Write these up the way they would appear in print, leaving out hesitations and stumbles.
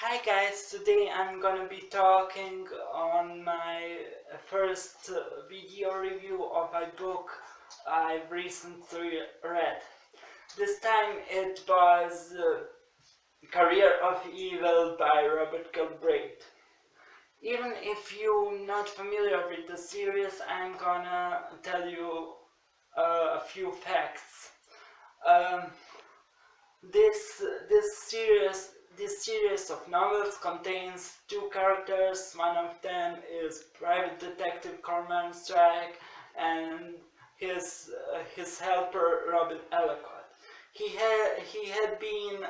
Hi guys, today I'm gonna be talking on my first video review of a book I've recently read. This time it was Career of Evil by Robert Galbraith. Even if you're not familiar with the series, I'm gonna tell you a few facts. Um, this series of novels contains two characters. One of them is private detective Cormoran, and his helper Robin Ellicott. He had been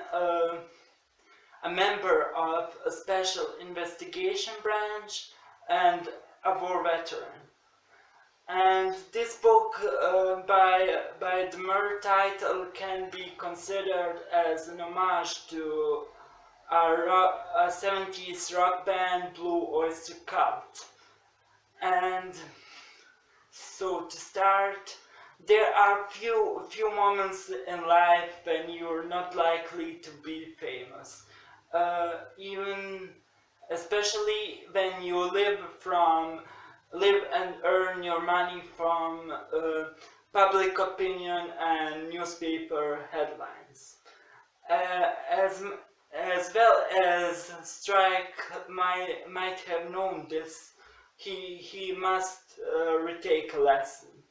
a member of a special investigation branch and a war veteran. And this book, by the mere title, can be considered as an homage to a 70s rock band, Blue Oyster Cult. And so to start, there are few moments in life when you're not likely to be famous. Even especially when you live and earn your money from public opinion and newspaper headlines. As well as Strike might have known this, he must retake a lesson.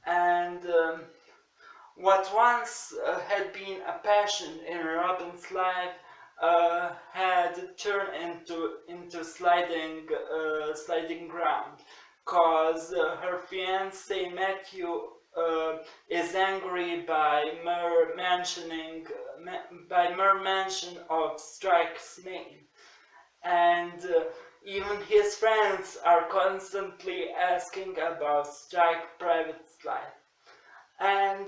And what once had been a passion in Robin's life had turned into sliding ground, cause her fiance Matthew is angry by mere mention of Strike's name, and even his friends are constantly asking about Strike's private life. And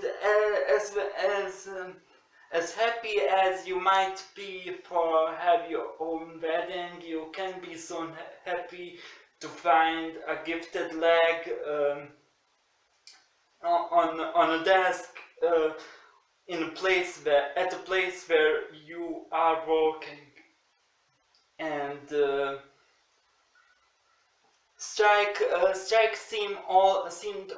as happy as you might be for have your own wedding, you can be so happy to find a gifted leg on a desk in a place at a place where you are working. And Strike seemed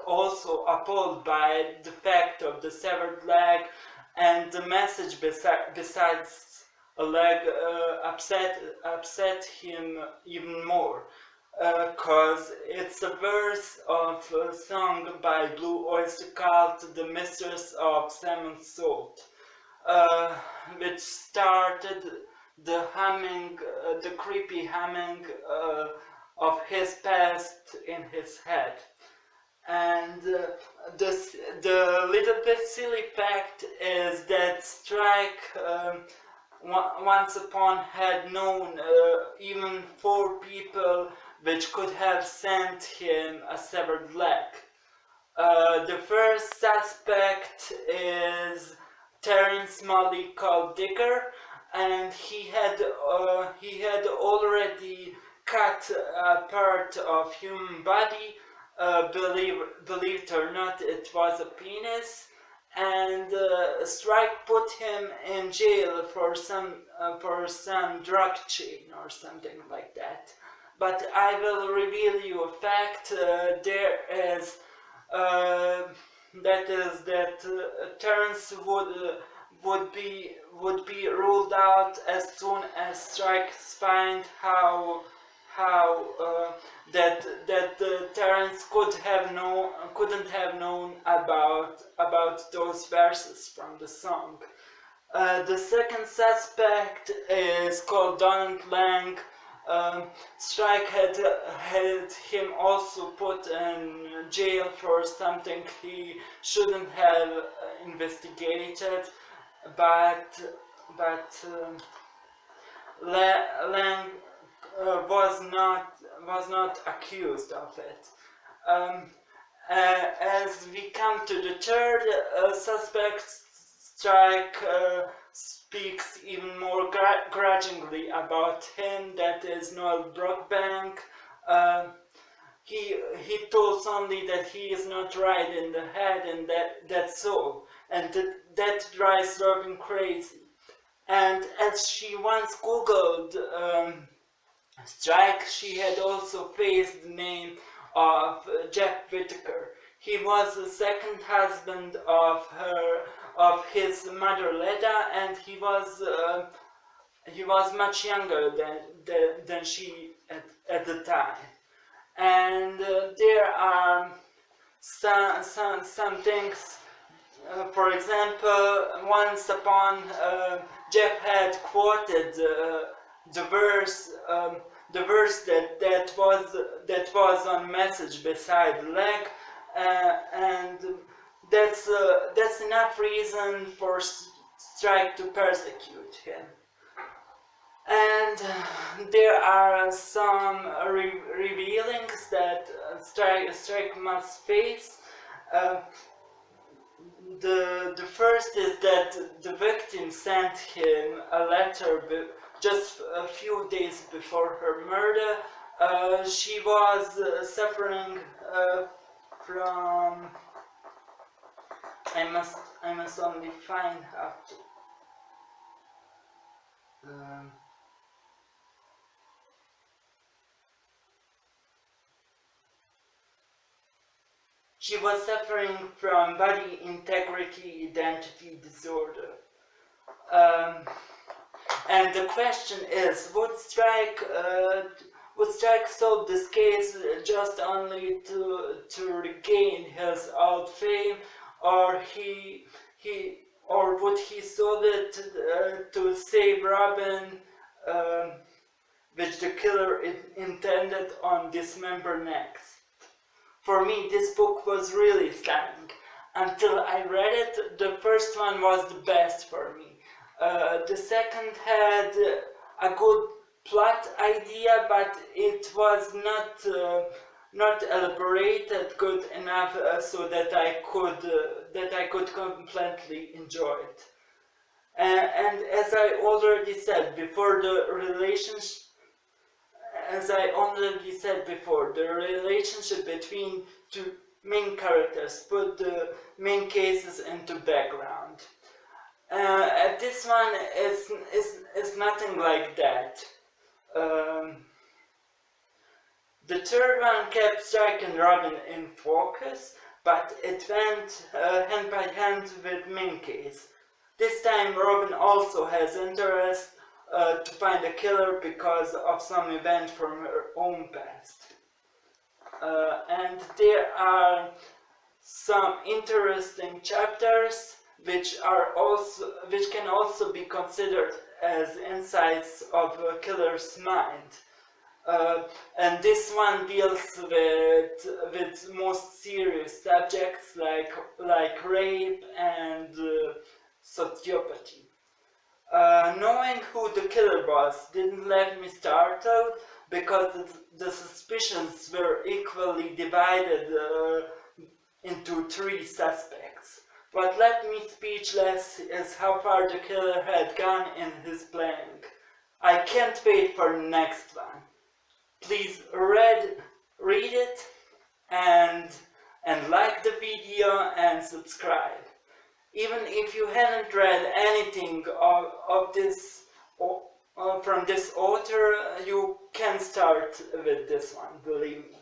also appalled by the fact of the severed leg, and the message besides a leg upset him even more, cause it's a verse of a song by Blue Oyster Cult, the Mistress of Salmon Salt, which started the creepy humming of his past in his head. And the little bit silly fact is that Strike once upon had known even 4 people which could have sent him a severed leg. The first suspect is Terence Molly called Dicker, and he had already cut a part of human body. Believed or not, it was a penis, and Strike put him in jail for some drug chain or something like that. But I will reveal you a fact. There is that Terence would be ruled out as soon as Strike find how that Terence couldn't have known about those verses from the song. The second suspect is called Donald Lang. Strike had him also put in jail for something he shouldn't have investigated, but Lang was not accused of it. As we come to the third suspect, Strike speaks even more grudgingly about him. That is Noel Brockbank. He told only that he is not right in the head, and that's all. And that drives Robin crazy. And as she once googled strike, she had also faced the name of Jeff Whitaker. He was the second husband of his mother Leda, and he was much younger than she at the time. And there are some things. For example, once upon Jeff had quoted the verse that was on message beside the leg, and that's enough reason for Strike to persecute him. And there are some revealings that Strike must face. The first is that the victim sent him a letter just a few days before her murder. She was suffering from. I must only find how to. She was suffering from body integrity identity disorder. And the question is, would Strike solve this case just only to regain his old fame, or would he solve it to save Robin, which the killer intended on dismember next? For me, this book was really stunning. Until I read it, the first one was the best for me. The second had a good plot idea, but it was not elaborated good enough so that I could completely enjoy it. And as I already said before, the relationship between two main characters put the main cases into background. This one is nothing like that. The third one kept Strike and Robin in focus, but it went hand by hand with main case. This time Robin also has interest to find a killer because of some event from her own past. And there are some interesting chapters which can also be considered as insights of a killer's mind. And this one deals with most serious subjects like rape and sociopathy. Knowing who the killer was didn't let me startled because the suspicions were equally divided into three suspects. What left me speechless is how far the killer had gone in his planning. I can't wait for the next one. Please read it and like the video and subscribe. Even if you haven't read anything of this from this author, you can start with this one, believe me.